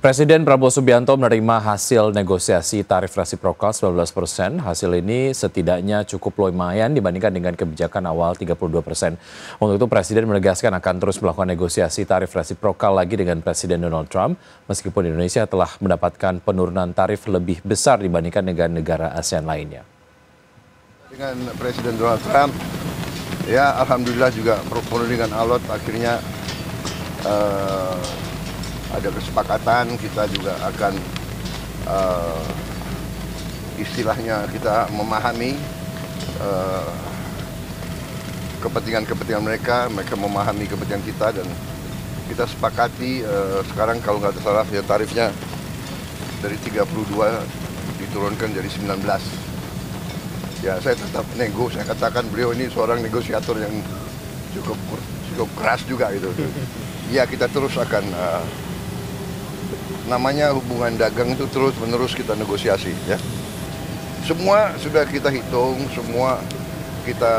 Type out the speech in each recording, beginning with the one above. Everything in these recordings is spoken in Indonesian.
Presiden Prabowo Subianto menerima hasil negosiasi tarif resiprokal 19%. Hasil ini setidaknya cukup lumayan dibandingkan dengan kebijakan awal 32%. Untuk itu Presiden menegaskan akan terus melakukan negosiasi tarif resiprokal lagi dengan Presiden Donald Trump, meskipun Indonesia telah mendapatkan penurunan tarif lebih besar dibandingkan dengan negara ASEAN lainnya. Dengan Presiden Donald Trump, ya alhamdulillah juga perundingan alot akhirnya ada kesepakatan. Kita juga akan istilahnya kita memahami kepentingan mereka memahami kepentingan kita, dan kita sepakati sekarang kalau nggak salah ya tarifnya dari 32 diturunkan jadi 19. Ya saya tetap nego, saya katakan beliau ini seorang negosiator yang cukup keras juga gitu. Ya kita terus akan namanya hubungan dagang itu terus-menerus kita negosiasi ya. Semua sudah kita hitung, semua kita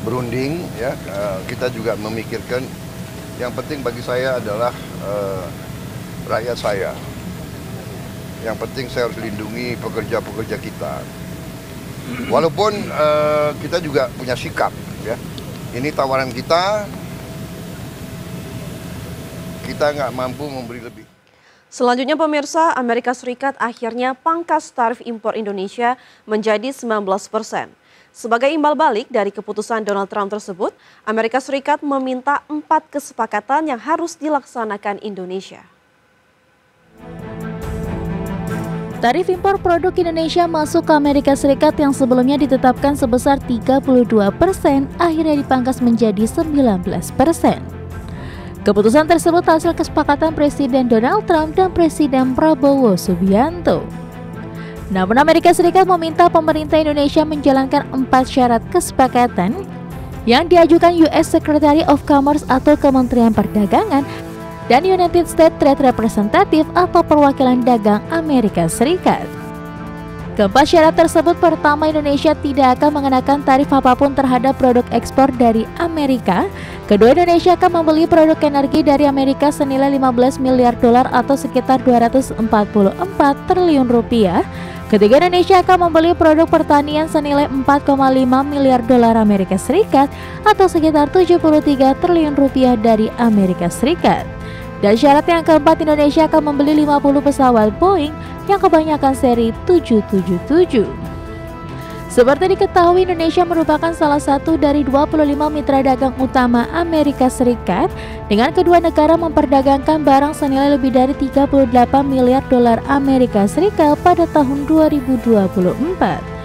berunding ya. Kita juga memikirkan yang penting bagi saya adalah rakyat saya. Yang penting saya harus lindungi pekerja-pekerja kita. Walaupun kita juga punya sikap ya. Ini tawaran kita nggak mampu memberi lebih. Selanjutnya pemirsa, Amerika Serikat akhirnya pangkas tarif impor Indonesia menjadi 19%. Sebagai imbal balik dari keputusan Donald Trump tersebut, Amerika Serikat meminta 4 kesepakatan yang harus dilaksanakan Indonesia. Tarif impor produk Indonesia masuk ke Amerika Serikat yang sebelumnya ditetapkan sebesar 32%, akhirnya dipangkas menjadi 19%. Keputusan tersebut hasil kesepakatan Presiden Donald Trump dan Presiden Prabowo Subianto. Namun Amerika Serikat meminta pemerintah Indonesia menjalankan 4 syarat kesepakatan yang diajukan US Secretary of Commerce atau Kementerian Perdagangan dan United States Trade Representative atau perwakilan dagang Amerika Serikat. Keempat syarat tersebut, pertama, Indonesia tidak akan mengenakan tarif apapun terhadap produk ekspor dari Amerika. Kedua, Indonesia akan membeli produk energi dari Amerika senilai 15 miliar dolar atau sekitar 244 triliun rupiah. Ketiga, Indonesia akan membeli produk pertanian senilai 4,5 miliar dolar Amerika Serikat atau sekitar 73 triliun rupiah dari Amerika Serikat. Dan syarat yang keempat, Indonesia akan membeli 50 pesawat Boeing yang kebanyakan seri 777. Seperti diketahui, Indonesia merupakan salah satu dari 25 mitra dagang utama Amerika Serikat, dengan kedua negara memperdagangkan barang senilai lebih dari 38 miliar dolar Amerika Serikat pada tahun 2024.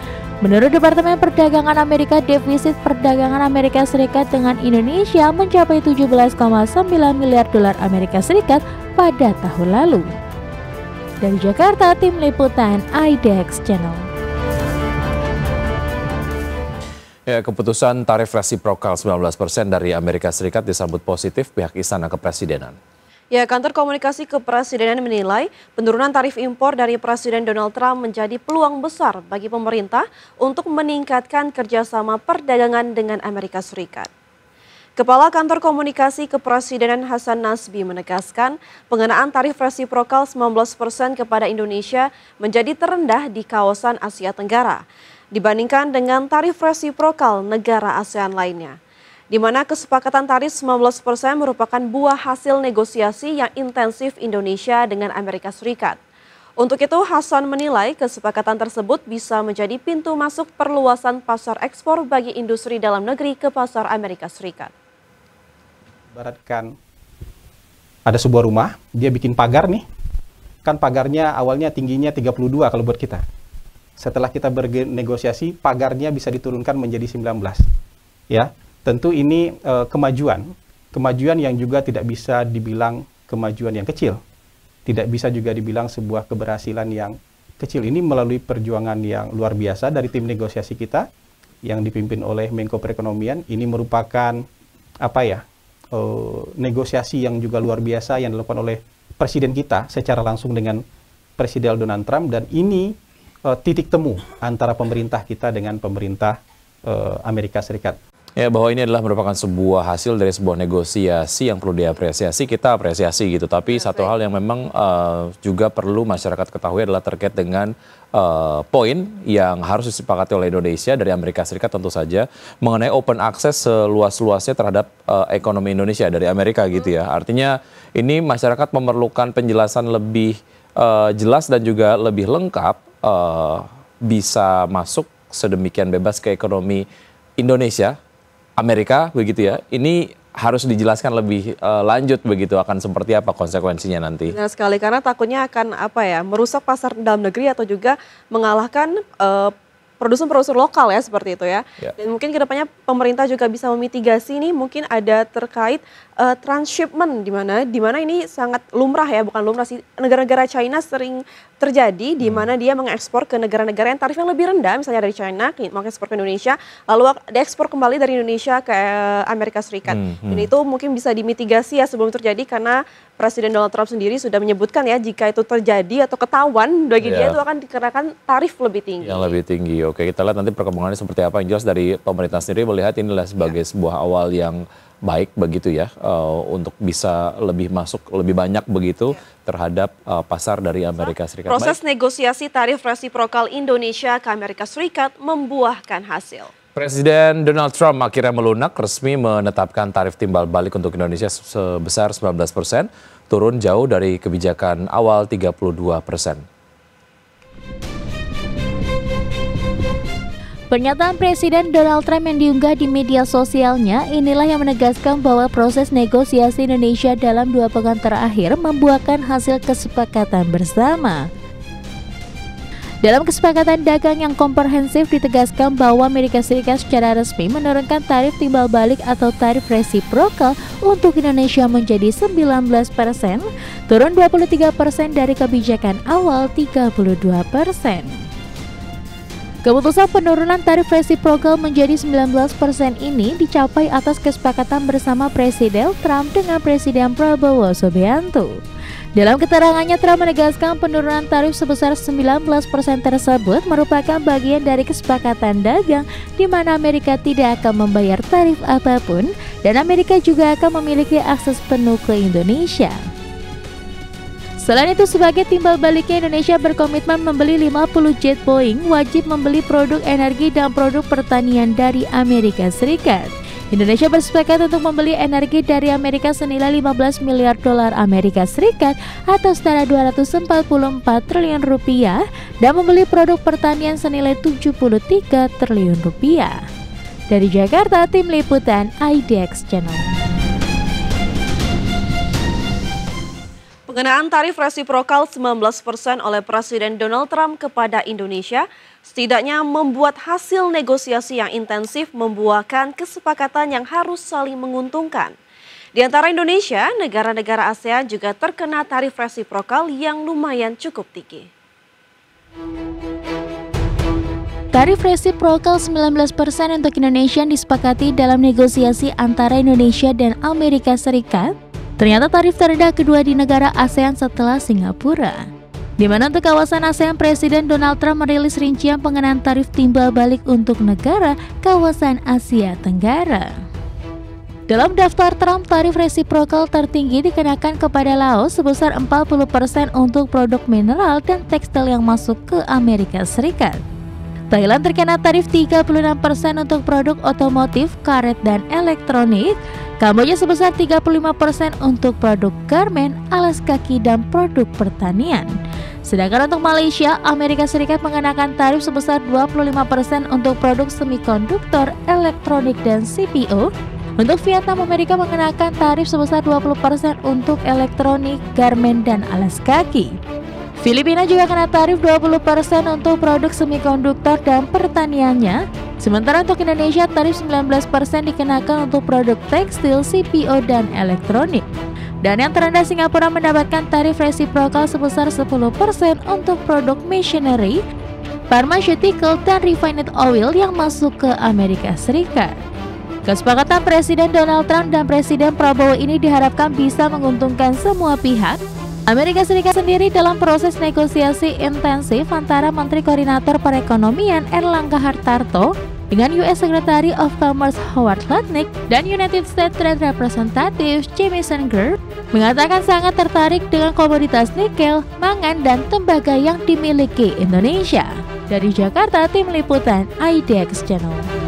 Menurut Departemen Perdagangan Amerika, defisit perdagangan Amerika Serikat dengan Indonesia mencapai 17,9 miliar dolar Amerika Serikat pada tahun lalu. Dari Jakarta, Tim Liputan IDX Channel. Ya, keputusan tarif resiprokal 19% dari Amerika Serikat disambut positif pihak Istana Kepresidenan. Ya, Kantor Komunikasi Kepresidenan menilai penurunan tarif impor dari Presiden Donald Trump menjadi peluang besar bagi pemerintah untuk meningkatkan kerjasama perdagangan dengan Amerika Serikat. Kepala Kantor Komunikasi Kepresidenan Hasan Nasbi menegaskan pengenaan tarif resiprokal 19% kepada Indonesia menjadi terendah di kawasan Asia Tenggara dibandingkan dengan tarif resiprokal negara ASEAN lainnya, di mana kesepakatan tarif 19% merupakan buah hasil negosiasi yang intensif Indonesia dengan Amerika Serikat. Untuk itu, Hasan menilai kesepakatan tersebut bisa menjadi pintu masuk perluasan pasar ekspor bagi industri dalam negeri ke pasar Amerika Serikat. Ibaratkan ada sebuah rumah, dia bikin pagar nih, kan pagarnya awalnya tingginya 32 kalau buat kita. Setelah kita bernegosiasi, pagarnya bisa diturunkan menjadi 19. Ya. Tentu ini kemajuan yang juga tidak bisa dibilang kemajuan yang kecil. Tidak bisa juga dibilang sebuah keberhasilan yang kecil. Ini melalui perjuangan yang luar biasa dari tim negosiasi kita yang dipimpin oleh Menko Perekonomian. Ini merupakan negosiasi yang juga luar biasa yang dilakukan oleh Presiden kita secara langsung dengan Presiden Donald Trump, dan ini titik temu antara pemerintah kita dengan pemerintah Amerika Serikat. Ya, bahwa ini adalah merupakan sebuah hasil dari sebuah negosiasi yang perlu diapresiasi, kita apresiasi gitu. Tapi satu hal yang memang juga perlu masyarakat ketahui adalah terkait dengan poin yang harus disepakati oleh Indonesia dari Amerika Serikat tentu saja mengenai open access seluas-luasnya terhadap ekonomi Indonesia dari Amerika gitu ya. Artinya ini masyarakat memerlukan penjelasan lebih jelas dan juga lebih lengkap bisa masuk sedemikian bebas ke ekonomi Indonesia, Amerika begitu ya. Ini harus dijelaskan lebih lanjut begitu akan seperti apa konsekuensinya nanti. Benar sekali, karena takutnya akan merusak pasar dalam negeri atau juga mengalahkan produsen-produsen lokal ya, seperti itu ya. Dan mungkin kedepannya pemerintah juga bisa memitigasi nih, mungkin ada terkait transshipment di mana ini sangat lumrah ya, bukan lumrah sih, negara-negara China sering terjadi di mana dia mengekspor ke negara-negara yang tarif yang lebih rendah, misalnya dari China mengekspor ke Indonesia, lalu diekspor kembali dari Indonesia ke Amerika Serikat. Dan itu mungkin bisa dimitigasi ya sebelum terjadi, karena Presiden Donald Trump sendiri sudah menyebutkan ya, jika itu terjadi atau ketahuan bagi dia itu akan dikenakan tarif lebih tinggi. Yang lebih tinggi. Oke, kita lihat nanti perkembangannya seperti apa. Yang jelas dari pemerintah sendiri melihat inilah sebagai sebuah awal yang baik begitu ya, untuk bisa lebih masuk lebih banyak begitu terhadap pasar dari Amerika Serikat. Proses negosiasi tarif resiprokal Indonesia ke Amerika Serikat membuahkan hasil. Presiden Donald Trump akhirnya melunak resmi menetapkan tarif timbal balik untuk Indonesia sebesar 19%, turun jauh dari kebijakan awal 32%. Pernyataan Presiden Donald Trump yang diunggah di media sosialnya inilah yang menegaskan bahwa proses negosiasi Indonesia dalam 2 pekan terakhir membuahkan hasil kesepakatan bersama. Dalam kesepakatan dagang yang komprehensif ditegaskan bahwa Amerika Serikat secara resmi menurunkan tarif timbal balik atau tarif resiprokal untuk Indonesia menjadi 19%, turun 23% dari kebijakan awal 32%. Keputusan penurunan tarif resiprokal menjadi 19% ini dicapai atas kesepakatan bersama Presiden Trump dengan Presiden Prabowo Subianto. Dalam keterangannya, Trump menegaskan penurunan tarif sebesar 19% tersebut merupakan bagian dari kesepakatan dagang di mana Amerika tidak akan membayar tarif apapun dan Amerika juga akan memiliki akses penuh ke Indonesia. Selain itu, sebagai timbal baliknya, Indonesia berkomitmen membeli 50 jet Boeing, wajib membeli produk energi dan produk pertanian dari Amerika Serikat. Indonesia bersepakat untuk membeli energi dari Amerika senilai 15 miliar dolar Amerika Serikat atau setara 244 triliun rupiah dan membeli produk pertanian senilai 73 triliun rupiah. Dari Jakarta, Tim Liputan IDX Channel. Pengenaan tarif resiprokal 19% oleh Presiden Donald Trump kepada Indonesia setidaknya membuat hasil negosiasi yang intensif membuahkan kesepakatan yang harus saling menguntungkan. Di antara Indonesia, negara-negara ASEAN juga terkena tarif resiprokal yang lumayan cukup tinggi. Tarif resiprokal 19% untuk Indonesia disepakati dalam negosiasi antara Indonesia dan Amerika Serikat. Ternyata tarif terendah kedua di negara ASEAN setelah Singapura. Di mana untuk kawasan ASEAN, Presiden Donald Trump merilis rincian pengenaan tarif timbal balik untuk negara kawasan Asia Tenggara. Dalam daftar Trump, tarif resiprokal tertinggi dikenakan kepada Laos sebesar 40% untuk produk mineral dan tekstil yang masuk ke Amerika Serikat. Thailand terkena tarif 36% untuk produk otomotif, karet, dan elektronik. Kamboja sebesar 35% untuk produk garmen, alas kaki, dan produk pertanian. Sedangkan untuk Malaysia, Amerika Serikat mengenakan tarif sebesar 25% untuk produk semikonduktor, elektronik, dan CPO. Untuk Vietnam, Amerika mengenakan tarif sebesar 20% untuk elektronik, garmen, dan alas kaki. Filipina juga kena tarif 20% untuk produk semikonduktor dan pertaniannya. Sementara untuk Indonesia, tarif 19% dikenakan untuk produk tekstil, CPO, dan elektronik. Dan yang terendah, Singapura mendapatkan tarif resiprokal sebesar 10% untuk produk machinery, pharmaceutical, dan refined oil yang masuk ke Amerika Serikat. Kesepakatan Presiden Donald Trump dan Presiden Prabowo ini diharapkan bisa menguntungkan semua pihak. Amerika Serikat sendiri dalam proses negosiasi intensif antara Menteri Koordinator Perekonomian Erlangga Hartarto dengan US Secretary of Commerce Howard Lutnick dan United States Trade Representative Jamieson Greer mengatakan sangat tertarik dengan komoditas nikel, mangan, dan tembaga yang dimiliki Indonesia. Dari Jakarta, Tim Liputan IDX Channel.